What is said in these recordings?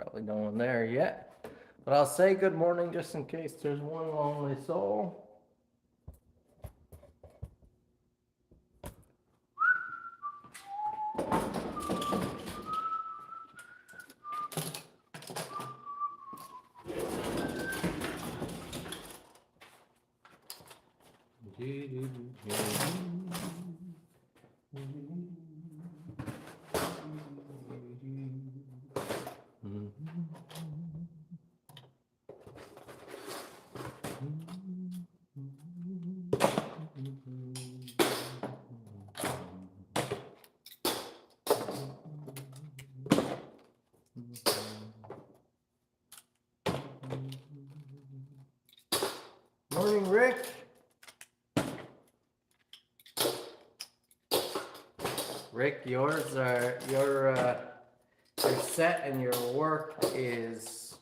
Probably no one there yet. But I'll say good morning just in case there's one lonely soul. Morning, Rick. Rick, your set and your work is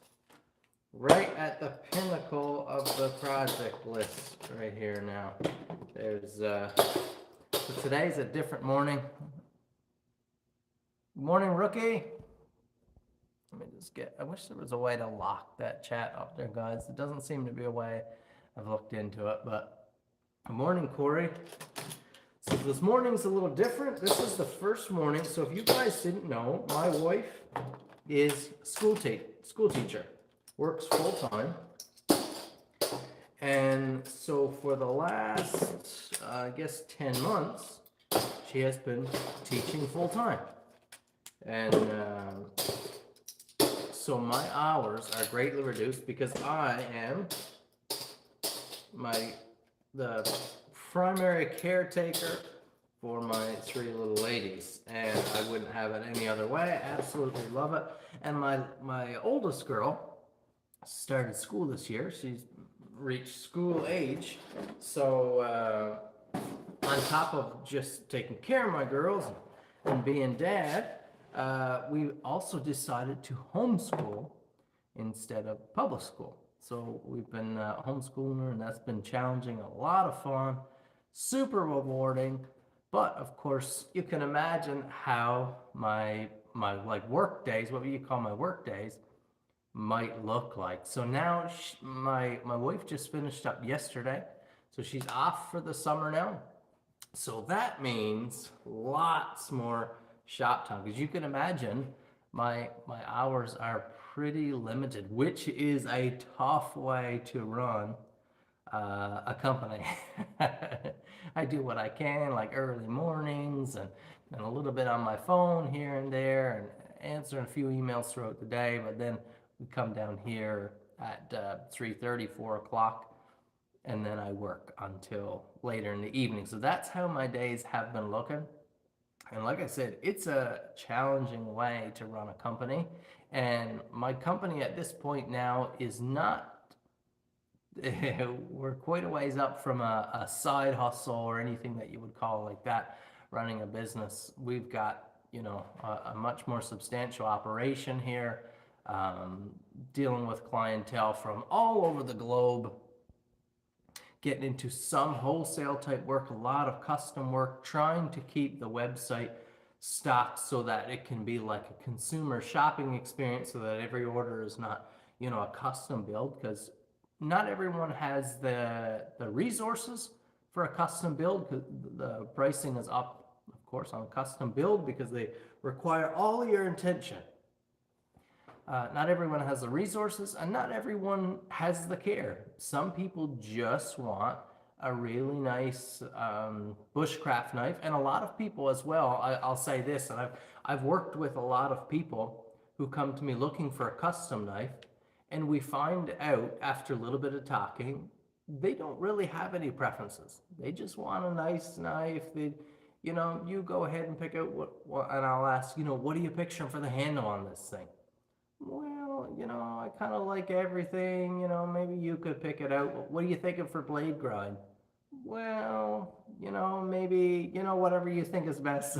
right at the pinnacle of the project list right here now. There's so today's a different morning. Morning, rookie. Let me just I wish there was a way to lock that chat up there, guys. It doesn't seem to be a way. I've looked into it, but good morning, Corey. So this morning's a little different. This is the first morning. So if you guys didn't know, my wife is school teacher, works full time. And so for the last, I guess, 10 months, she has been teaching full time. And so my hours are greatly reduced because I am the primary caretaker for my three little ladies, and I wouldn't have it any other way. I absolutely love it. And my oldest girl started school this year. She's reached school age, so on top of just taking care of my girls and being dad, we also decided to homeschool instead of public school. So we've been homeschooling her, and that's been challenging, a lot of fun, super rewarding. But of course, you can imagine how my like work days, what you call my work days, might look like. So now my wife just finished up yesterday, so she's off for the summer now. So that means lots more shop time, because you can imagine my hours are pretty limited, which is a tough way to run a company. I do what I can, like early mornings and a little bit on my phone here and there, and answering a few emails throughout the day. But then we come down here at 3:30, 4 o'clock, and then I work until later in the evening. So that's how my days have been looking. And like I said, it's a challenging way to run a company. And my company at this point now is not, we're quite a ways up from a side hustle or anything that you would call like that, running a business. We've got, a much more substantial operation here, dealing with clientele from all over the globe, getting into some wholesale type work, a lot of custom work, trying to keep the website stocked so that it can be like a consumer shopping experience, so that every order is not, a custom build, because not everyone has the resources for a custom build, because the pricing is up, of course, on a custom build, because they require all your attention. Not everyone has the resources, and not everyone has the care. Some people just want a really nice bushcraft knife, and a lot of people as well. I'll say this, and I've worked with a lot of people who come to me looking for a custom knife, and we find out after a little bit of talking, they don't really have any preferences. They just want a nice knife. You go ahead and pick out what, and I'll ask, what are you picturing for the handle on this thing? Well, I kind of like everything, maybe you could pick it out. What are you thinking for blade grind? Well, maybe, whatever you think is best.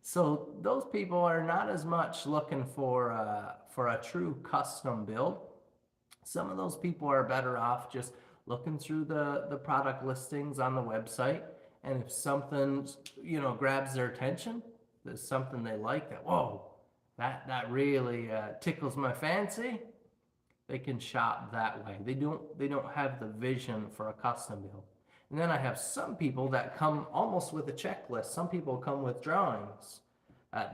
So those people are not as much looking for a true custom build. Some of those people are better off just looking through the product listings on the website. And if something, grabs their attention, there's something they like, that, whoa, That really tickles my fancy. They can shop that way. They don't have the vision for a custom build. And then I have some people that come almost with a checklist. Some people come with drawings.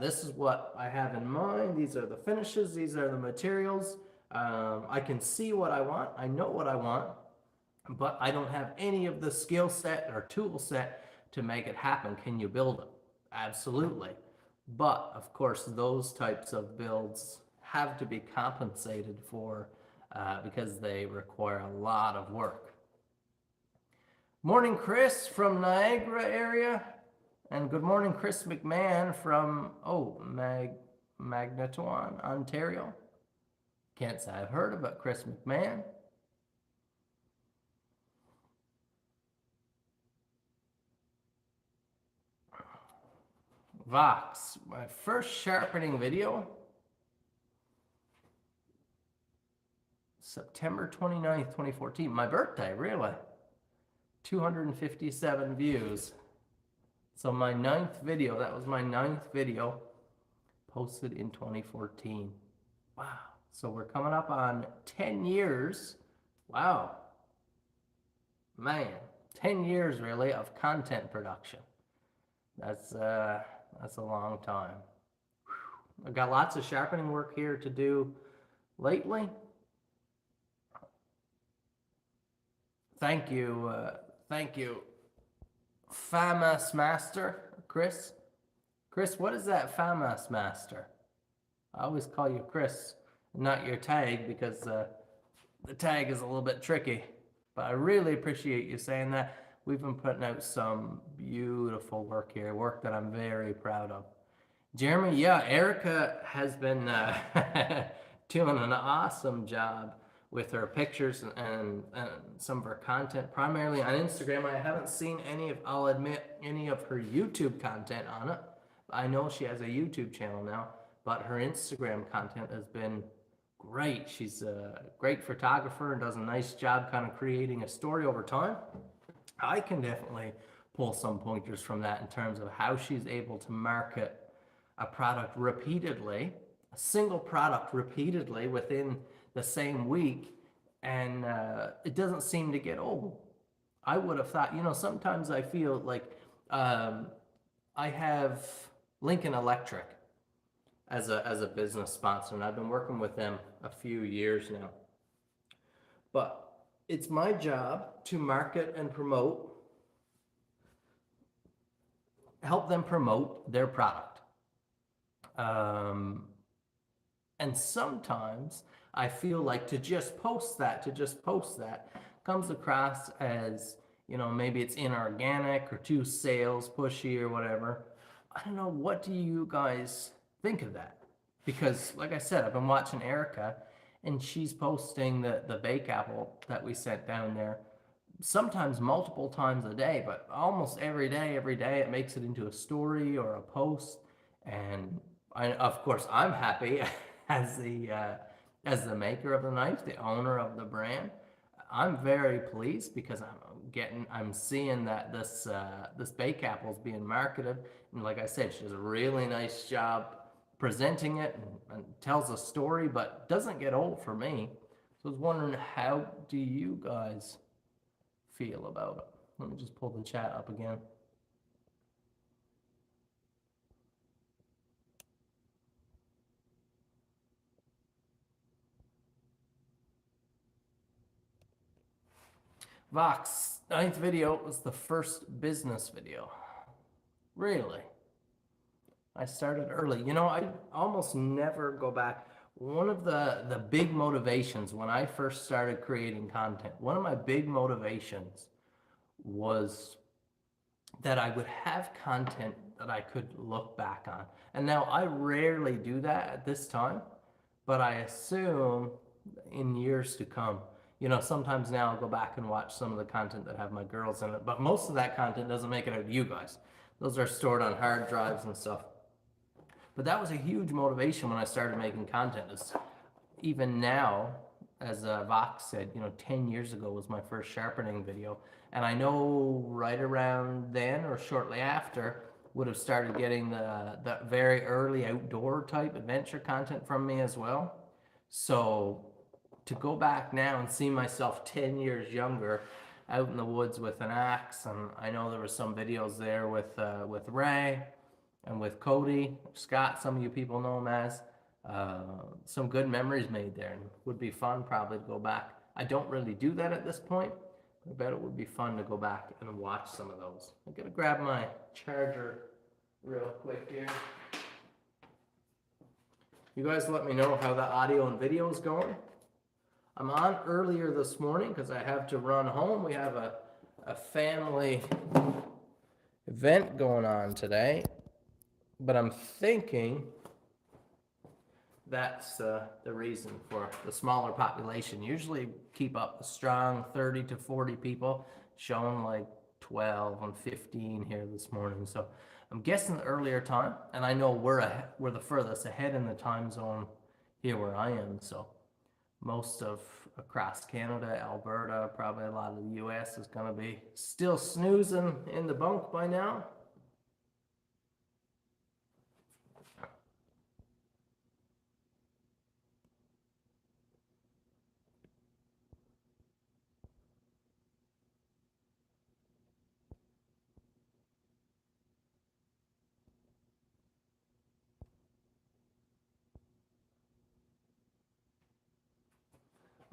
This is what I have in mind. These are the finishes. These are the materials. I can see what I want. I know what I want, but I don't have any of the skill set or tool set to make it happen. Can you build it? Absolutely. But of course, those types of builds have to be compensated for because they require a lot of work. Morning, Chris from Niagara area. And good morning, Chris McMahon from, Magneton, Ontario. Can't say I've heard of it, Chris McMahon. Vox, my first sharpening video, September 29th, 2014, my birthday, really. 257 views. So my 9th video, that was my 9th video, posted in 2014. Wow. So we're coming up on 10 years. Wow. Man, 10 years really of content production. That's a long time. Whew. I've got lots of sharpening work here to do lately. Thank you, FAMAS Master, Chris. Chris, what is that FAMAS Master? I always call you Chris, not your tag, because the tag is a little bit tricky. But I really appreciate you saying that. We've been putting out some beautiful work here, work that I'm very proud of. Jeremy, yeah, Erica has been doing an awesome job with her pictures and some of her content, primarily on Instagram. I haven't seen I'll admit, any of her YouTube content on it. I know she has a YouTube channel now, but her Instagram content has been great. She's a great photographer and does a nice job kind of creating a story over time. I can definitely pull some pointers from that in terms of how she's able to market a product repeatedly, a single product repeatedly within the same week, and it doesn't seem to get old. I would have thought, sometimes I feel like I have Lincoln Electric as a business sponsor, and I've been working with them a few years now. But it's my job to market and help them promote their product. And sometimes I feel like to just post that comes across as, maybe it's inorganic or too sales pushy or whatever. I don't know, what do you guys think of that? Because like I said, I've been watching Erica, and she's posting the bake apple that we sent down there, sometimes multiple times a day, but almost every day it makes it into a story or a post. And of course I'm happy as the maker of the knife, the owner of the brand. I'm very pleased because I'm seeing that this bake apple is being marketed, and like I said, she does a really nice job presenting it and tells a story, but doesn't get old for me. So I was wondering, how do you guys feel about it? Let me just pull the chat up again. Vox, 9th video was the first business video. Really? I started early. I almost never go back. One of the big motivations when I first started creating content, one of my big motivations was that I would have content that I could look back on. And now I rarely do that at this time, but I assume in years to come. Sometimes now I'll go back and watch some of the content that have my girls in it, but most of that content doesn't make it out to you guys. Those are stored on hard drives and stuff. But that was a huge motivation when I started making content. Even now, as Vox said, 10 years ago was my first sharpening video. And I know right around then or shortly after, would have started getting the very early outdoor type adventure content from me as well. So to go back now and see myself 10 years younger out in the woods with an axe, and I know there were some videos there with Ray and with Cody, Scott, some of you people know him as, some good memories made there, and would be fun probably to go back. I don't really do that at this point. I bet it would be fun to go back and watch some of those. I'm gonna grab my charger real quick here. You guys let me know how the audio and video is going. I'm on earlier this morning because I have to run home. We have a family event going on today, but I'm thinking that's the reason for the smaller population. Usually keep up the strong 30 to 40 people, showing like 12 and 15 here this morning. So I'm guessing the earlier time, and I know we're the furthest ahead in the time zone here where I am. So most of across Canada, Alberta, probably a lot of the US is going to be still snoozing in the bunk by now.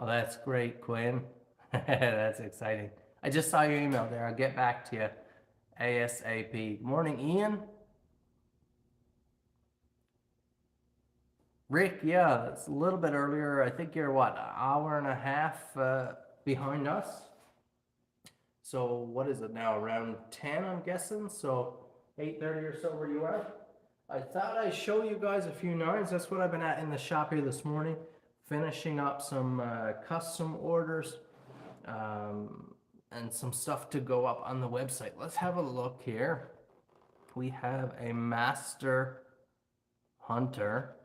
Oh, that's great, Quinn. That's exciting. I just saw your email there. I'll get back to you ASAP. Good morning, Ian. Rick, yeah, it's a little bit earlier. I think you're what, an hour and a half behind us? So what is it now? Around 10, I'm guessing. So 8:30 or so where you are. I thought I'd show you guys a few knives. That's what I've been at in the shop here this morning. Finishing up some custom orders and some stuff to go up on the website. Let's have a look here. We have a Master Hunter,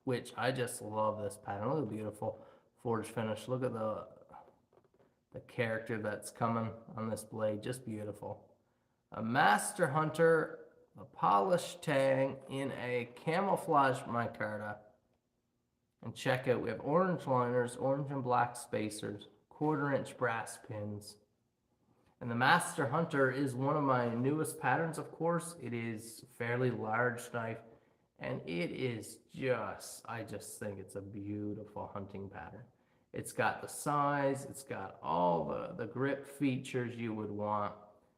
which I just love this pattern. Look at the beautiful forged finish. Look at the character that's coming on this blade. Just beautiful. A Master Hunter, a polished tang in a camouflage micarta. And check out, we have orange liners, orange and black spacers, 1/4-inch brass pins. And the Master Hunter is one of my newest patterns, of course. It is a fairly large knife, and it is I just think it's a beautiful hunting pattern. It's got the size, it's got all the grip features you would want.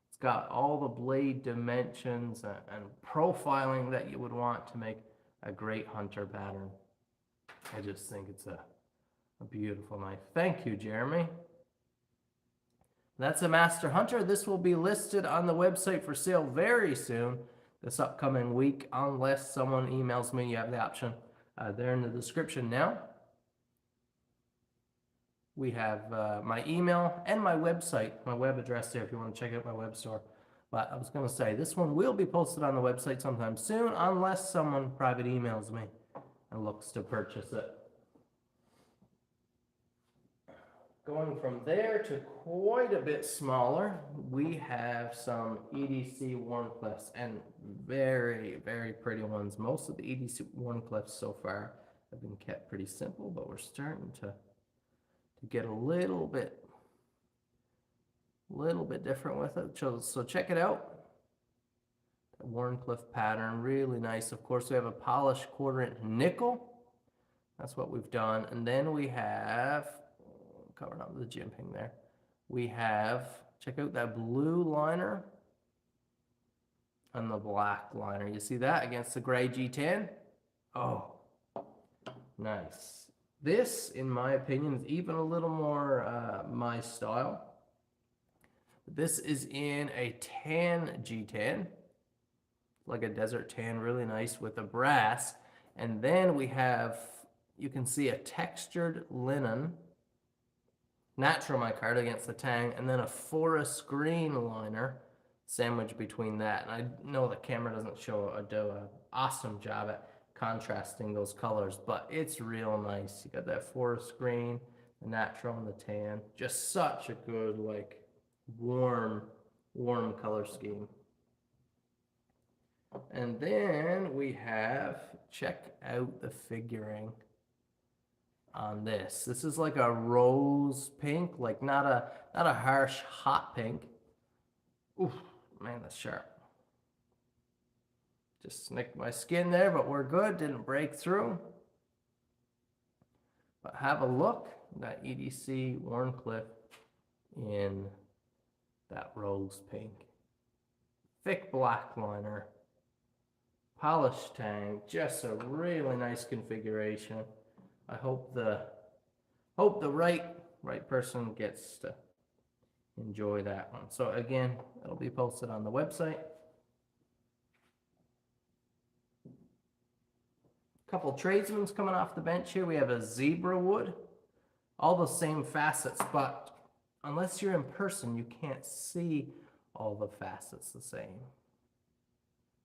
It's got all the blade dimensions and profiling that you would want to make a great hunter pattern. I just think it's a beautiful knife. Thank you, Jeremy. That's a Master Hunter. This will be listed on the website for sale very soon, this upcoming week, unless someone emails me. You have the option there in the description now. We have my email and my website, my web address there if you want to check out my web store. But I was going to say, this one will be posted on the website sometime soon, unless someone private emails me and looks to purchase it. Going from there to quite a bit smaller, we have some EDC Wharncliffes, and very, very pretty ones. Most of the EDC Wharncliffes so far have been kept pretty simple, but we're starting to get a little bit different with it. So check it out. The Wharncliffe pattern, really nice. Of course, we have a polished 1/4-inch nickel. That's what we've done. And then we have, covering up the jimping there, we have, check out that blue liner and the black liner. You see that against the gray G10? Oh, nice. This, in my opinion, is even a little more my style. This is in a tan G10, like a desert tan, really nice with a brass. And then we have, you can see a textured linen, natural micarta against the tang, and then a forest green liner sandwiched between that. And I know the camera doesn't do an awesome job at contrasting those colors, but it's real nice. You got that forest green, the natural, and the tan. Just such a good, like, warm color scheme. And then we have, check out the figuring on this. This is like a rose pink, like not a harsh hot pink. Oof, man, that's sharp. Just nicked my skin there, but we're good. Didn't break through. But have a look, that EDC Wharncliffe in that rose pink. Thick black liner. Polished tang, just a really nice configuration. I hope the right person gets to enjoy that one. So again, it'll be posted on the website. Couple tradesmen's coming off the bench here. We have a zebra wood, all the same facets, but unless you're in person, you can't see all the facets the same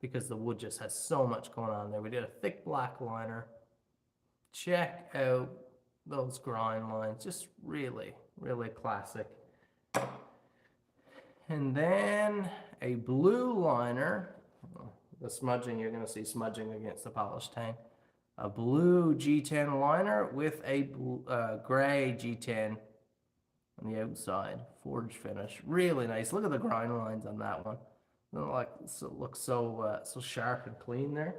because the wood just has so much going on there. We did a thick black liner. Check out those grind lines, just really, really classic. And then a blue liner. The smudging, you're going to see smudging against the polished tang. A blue G10 liner with a gray G10 on the outside, forge finish. Really nice. Look at the grind lines on that one. It looks so sharp and clean there.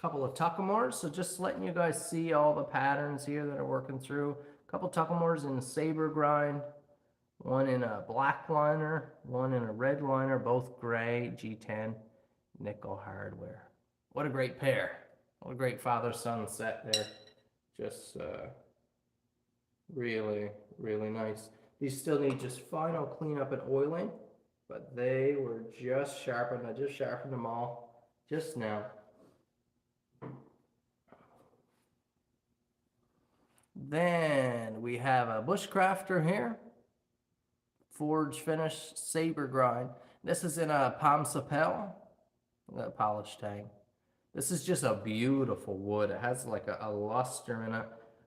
Couple of Tuckamores, so just letting you guys see all the patterns here that are working through. A couple Tuckamores in saber grind, one in a black liner, one in a red liner, both gray, G10, nickel hardware. What a great pair. What a great father-son set there. Just really, really nice. These still need just final cleanup and oiling, but they were just sharpened. I just sharpened them all just now. Then we have a bushcrafter here, forge finish saber grind. This is in a Palm Sapel, polished tang. This is just a beautiful wood. It has like a luster in it,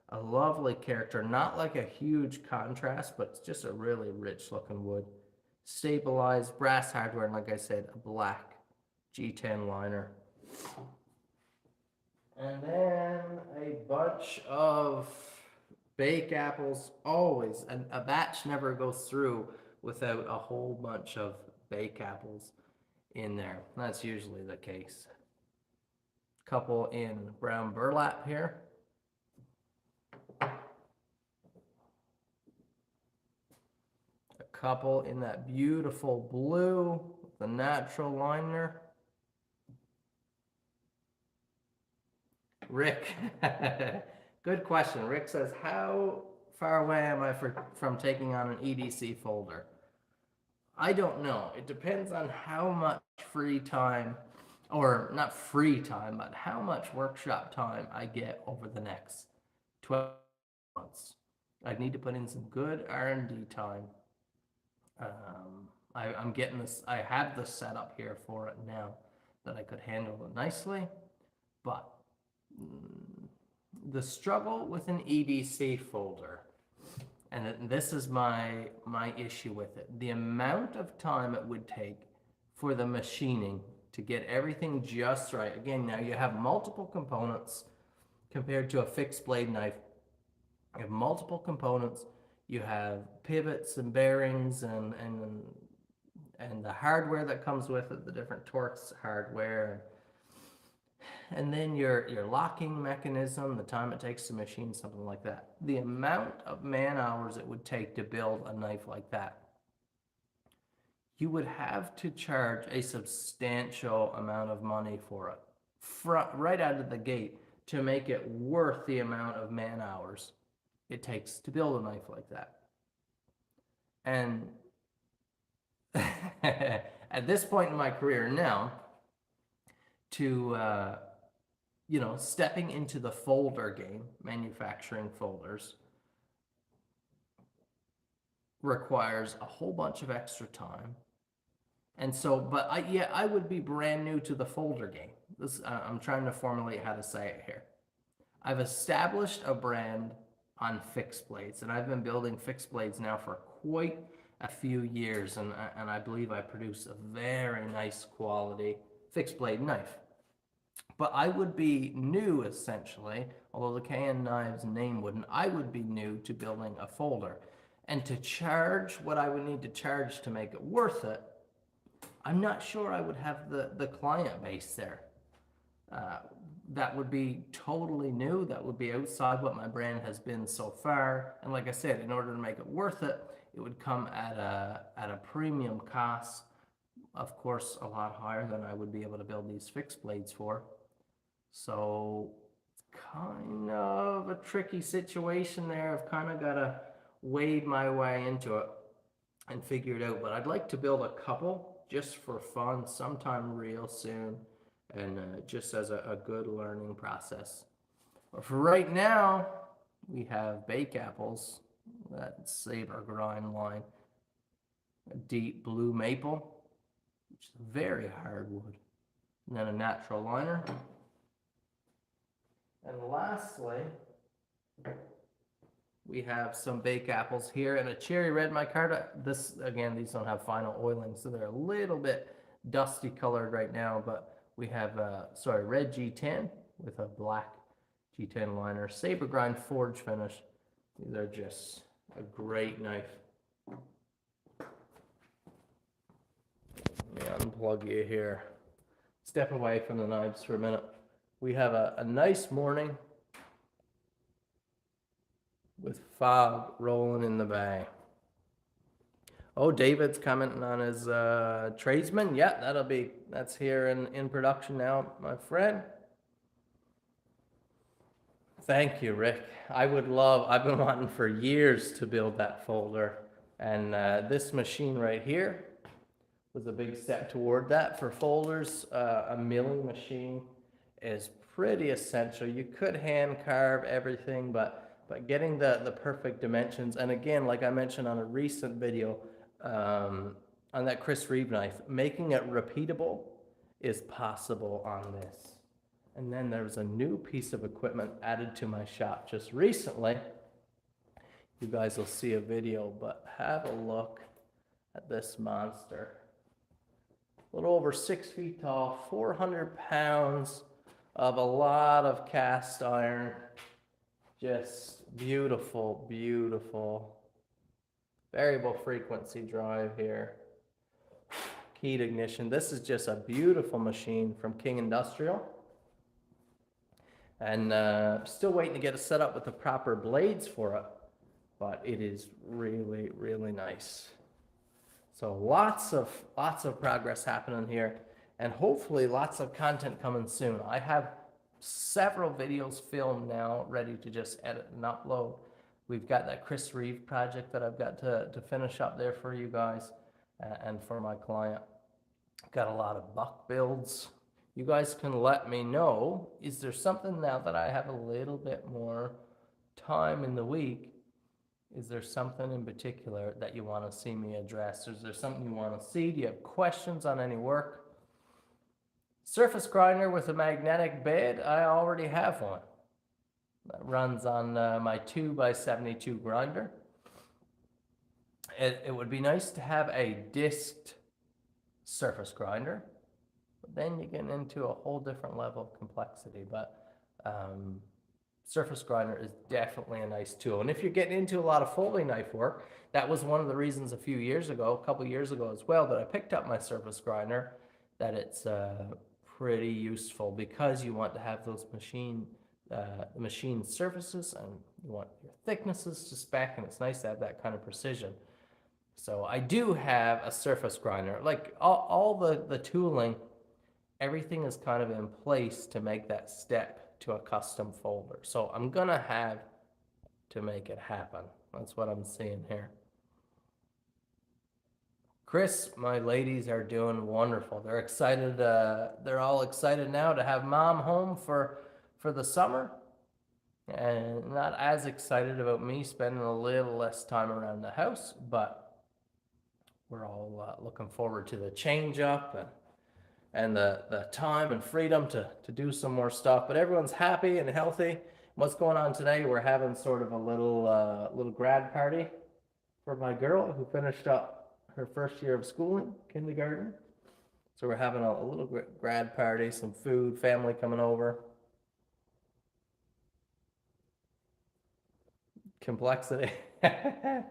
a lovely character, not like a huge contrast, but it's just a really rich looking wood. Stabilized brass hardware, and like I said, a black G10 liner. And then a bunch of bake apples, always. And a batch never goes through without a whole bunch of bake apples in there. That's usually the case. Couple in brown burlap here. A couple in that beautiful blue, the natural liner. Rick, good question. Rick says, how far away am I from taking on an EDC folder? I don't know. It depends on how much free time, or not free time, but how much workshop time I get over the next 12 months. I need to put in some good R&D time. I'm getting this, I have the setup here for it now that I could handle it nicely, but the struggle with an EDC folder, and this is my issue with it, the amount of time it would take for the machining to get everything just right. Again, now you have multiple components compared to a fixed blade knife. You have multiple components. You have pivots and bearings and the hardware that comes with it, the different Torx hardware. And then your locking mechanism, the time it takes to machine something like that. The amount of man hours it would take to build a knife like that. You would have to charge a substantial amount of money for it right out of the gate to make it worth the amount of man hours it takes to build a knife like that. And at this point in my career now, to stepping into the folder game, manufacturing folders, requires a whole bunch of extra time. And so, but I would be brand new to the folder game. I'm trying to formulate how to say it here. I've established a brand on fixed blades, and I've been building fixed blades now for a few years, and I believe I produce a very nice quality fixed blade knife. But I would be new essentially, although the KN Knives name wouldn't, I would be new to building a folder. And to charge what I would need to charge to make it worth it, I'm not sure I would have the client base there. That would be totally new. That would be outside what my brand has been so far. And like I said, in order to make it worth it, it would come at a premium cost, of course, a lot higher than I would be able to build these fixed blades for. So it's kind of a tricky situation there. I've kind of got to wade my way into it and figure it out. But I'd like to build a couple just for fun sometime real soon, and just as a good learning process. But for right now, we have Bake Apples, that Saber Grind line, a deep blue maple, which is very hard wood, and then a natural liner. And lastly, we have some Bake Apples here and a cherry red micarta. This, again, these don't have final oiling, so they're a little bit dusty colored right now, but we have, red G10 with a black G10 liner, Saber Grind forge finish. These are just a great knife. Let me unplug you here. Step away from the knives for a minute. We have a nice morning with fog rolling in the bay. Oh, David's commenting on his tradesman. Yeah, that's here in production now, my friend. Thank you, Rick. I've been wanting for years to build that folder. And this machine right here was a big step toward that. For folders, a milling machine is pretty essential. You could hand carve everything, but getting the perfect dimensions, and again, like I mentioned on a recent video, on that Chris Reeve knife, making it repeatable is possible on this. And then there's a new piece of equipment added to my shop just recently. You guys will see a video, but have a look at this monster. A little over 6 feet tall, 400 pounds of a lot of cast iron. Just beautiful, beautiful. Variable frequency drive here. Keyed ignition. This is just a beautiful machine from King Industrial. And still waiting to get it set up with the proper blades for it. But it is really, really nice. So lots of progress happening here. And hopefully lots of content coming soon. I have several videos filmed now, ready to just edit and upload. We've got that Chris Reeve project that I've got to finish up there for you guys and for my client. Got a lot of buck builds. You guys can let me know, is there something now that I have a little bit more time in the week? Is there something in particular that you want to see me address? Is there something you want to see? Do you have questions on any work? Surface grinder with a magnetic bed, I already have one. That runs on my 2x72 grinder. It would be nice to have a disked surface grinder, but then you get into a whole different level of complexity. But surface grinder is definitely a nice tool. And if you're getting into a lot of folding knife work, that was one of the reasons a couple years ago as well, that I picked up my surface grinder, that it's pretty useful, because you want to have those machine surfaces, and you want your thicknesses to spec, and it's nice to have that kind of precision. So I do have a surface grinder. Like all the tooling, everything is kind of in place to make that step to a custom folder. So I'm gonna have to make it happen. That's what I'm seeing here. Chris, my ladies are doing wonderful. They're excited. They're all excited now to have mom home for the summer, and not as excited about me spending a little less time around the house, but we're all looking forward to the change up and the time and freedom to do some more stuff. But everyone's happy and healthy. What's going on today? We're having sort of a little grad party for my girl who finished up her first year of schooling, kindergarten. So we're having a little grad party, some food, family coming over. Complexity. The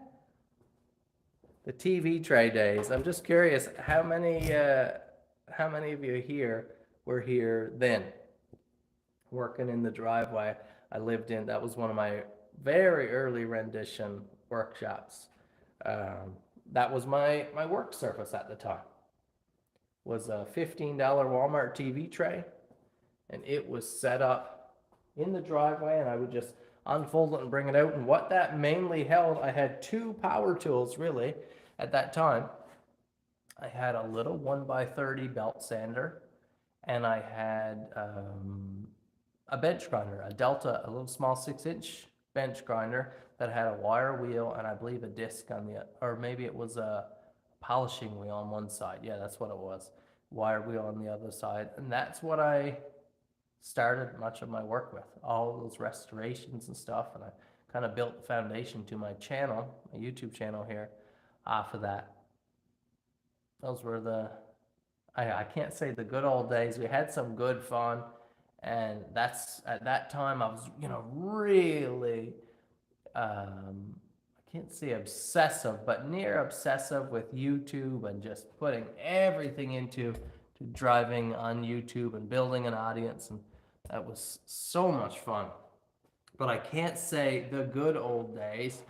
TV tray days. I'm just curious, how many of you here were here then, working in the driveway I lived in? That was one of my very early rendition workshops. That was my work surface at the time. Was a $15 Walmart TV tray, and it was set up in the driveway, and I would just unfold it and bring it out. And what that mainly held, I had two power tools really at that time. I had a little 1x30 belt sander, and I had a bench grinder, a Delta, a little small 6-inch bench grinder that had a wire wheel and I believe a disc on the, or maybe it was a polishing wheel on one side. Yeah, that's what it was. Wire wheel on the other side. And that's what I started much of my work with, all those restorations and stuff. And I kind of built the foundation to my channel, my YouTube channel here, off of that. Those were the, I can't say the good old days. We had some good fun. And that's, at that time, I was, really, I can't say obsessive, but near obsessive with YouTube and just putting everything into driving on YouTube and building an audience. And that was so much fun. But I can't say the good old days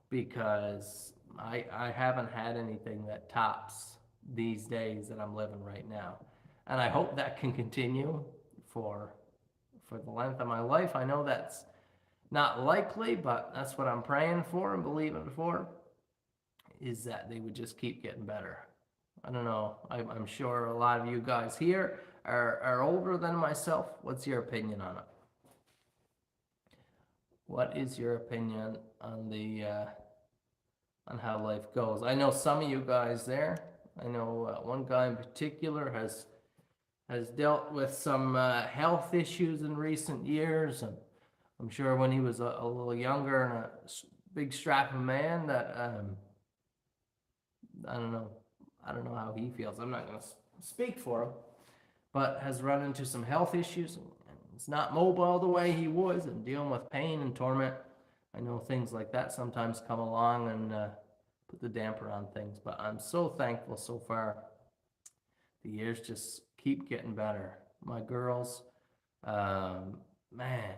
because I haven't had anything that tops these days that I'm living right now. And I hope that can continue for the length of my life. I know that's not likely, but that's what I'm praying for and believing for, is that they would just keep getting better. I don't know. I'm sure a lot of you guys here are older than myself. What's your opinion on it? What is your opinion on the on how life goes? I know some of you guys there. I know one guy in particular has dealt with some health issues in recent years, and I'm sure when he was a little younger and a big strapping man that I don't know how he feels. I'm not going to speak for him, but has run into some health issues and is not mobile the way he was and dealing with pain and torment. I know things like that sometimes come along and put the damper on things, but I'm so thankful so far. The years just keep getting better. My girls, man,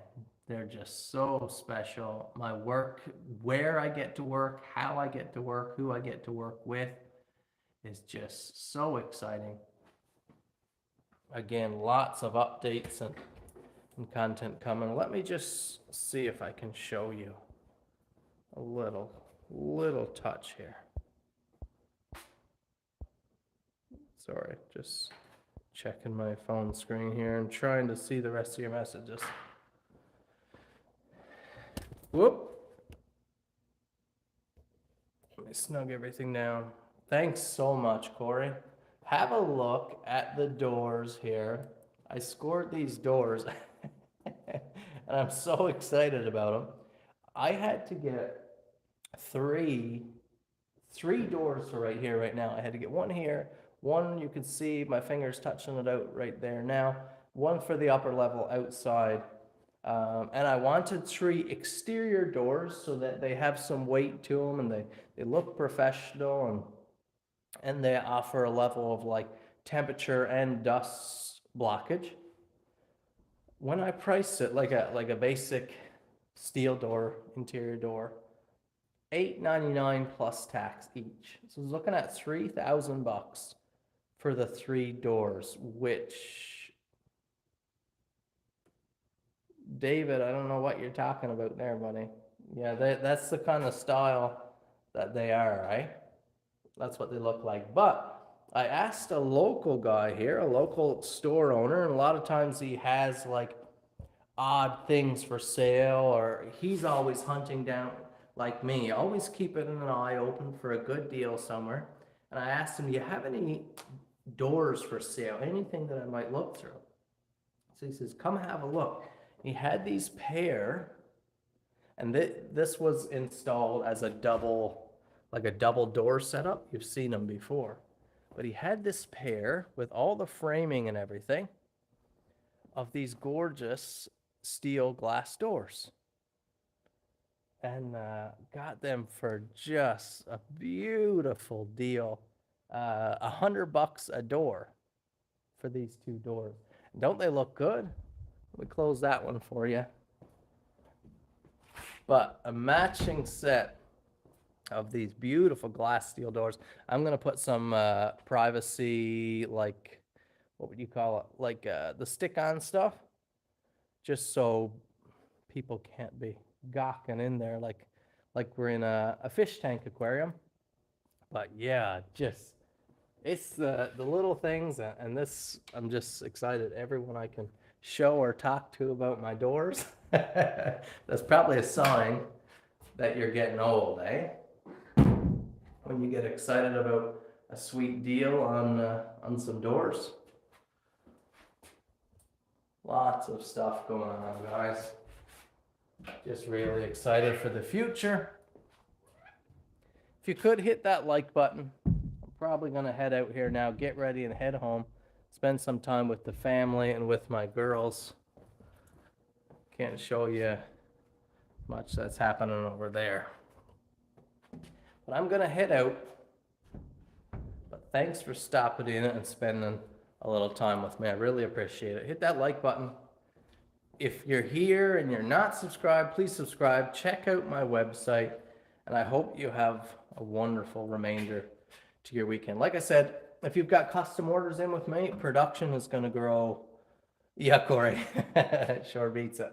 they're just so special. My work, where I get to work, how I get to work, who I get to work with is just so exciting. Again, lots of updates and content coming. Let me just see if I can show you a little touch here. Sorry, just checking my phone screen here and trying to see the rest of your messages. Whoop. Let me snug everything down. Thanks so much, Corey. Have a look at the doors here. I scored these doors and I'm so excited about them. I had to get three doors for right here, right now. I had to get one here, one you can see my fingers touching it out right there now, one for the upper level outside. And I wanted 3 exterior doors so that they have some weight to them and they look professional and they offer a level of like temperature and dust blockage. When I priced it like a basic steel door, interior door, $8.99 plus tax each. So I was looking at $3,000 for the 3 doors, which, David, I don't know what you're talking about there, buddy. Yeah, that's the kind of style that they are, right? That's what they look like. But I asked a local guy here, a local store owner, and a lot of times he has like odd things for sale, or he's always hunting down, like me, always keeping an eye open for a good deal somewhere. And I asked him, do you have any doors for sale, anything that I might look through? So he says, come have a look. He had these pair, and this was installed as a double like a double door setup. You've seen them before. But he had this pair with all the framing and everything of these gorgeous steel glass doors. And got them for just a beautiful deal. $100 a door for these two doors. Don't they look good? Let me close that one for you. But a matching set of these beautiful glass steel doors. I'm gonna put some privacy, like, what would you call it? Like the stick-on stuff, just so people can't be gawking in there like we're in a fish tank aquarium. But yeah, just it's the little things, and this, I'm just excited. Everyone I can show or talk to about my doors. That's probably a sign that you're getting old, eh? When you get excited about a sweet deal on some doors. Lots of stuff going on, guys. Just really excited for the future. If you could hit that like button. I'm probably gonna head out here now, get ready and head home, spend some time with the family and with my girls. Can't show you much that's happening over there. But I'm gonna head out. But thanks for stopping in and spending a little time with me. I really appreciate it. Hit that like button. If you're here and you're not subscribed, please subscribe. Check out my website. And I hope you have a wonderful remainder to your weekend. Like I said, if you've got custom orders in with me, production is going to grow. Yeah, Corey. Sure beats it.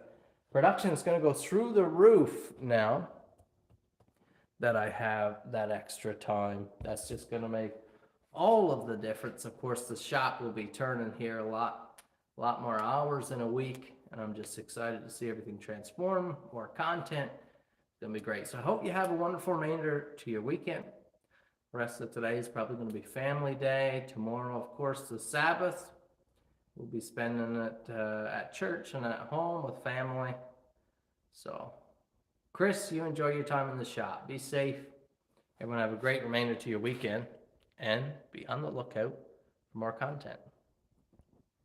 Production is going to go through the roof now that I have that extra time. That's just going to make all of the difference. Of course, the shop will be turning here a lot more hours in a week, and I'm just excited to see everything transform. More content. It's going to be great. So I hope you have a wonderful remainder to your weekend. The rest of today is probably going to be family day. Tomorrow, of course, the Sabbath. We'll be spending it at church and at home with family. So, Chris, you enjoy your time in the shop. Be safe. Everyone have a great remainder to your weekend. And be on the lookout for more content.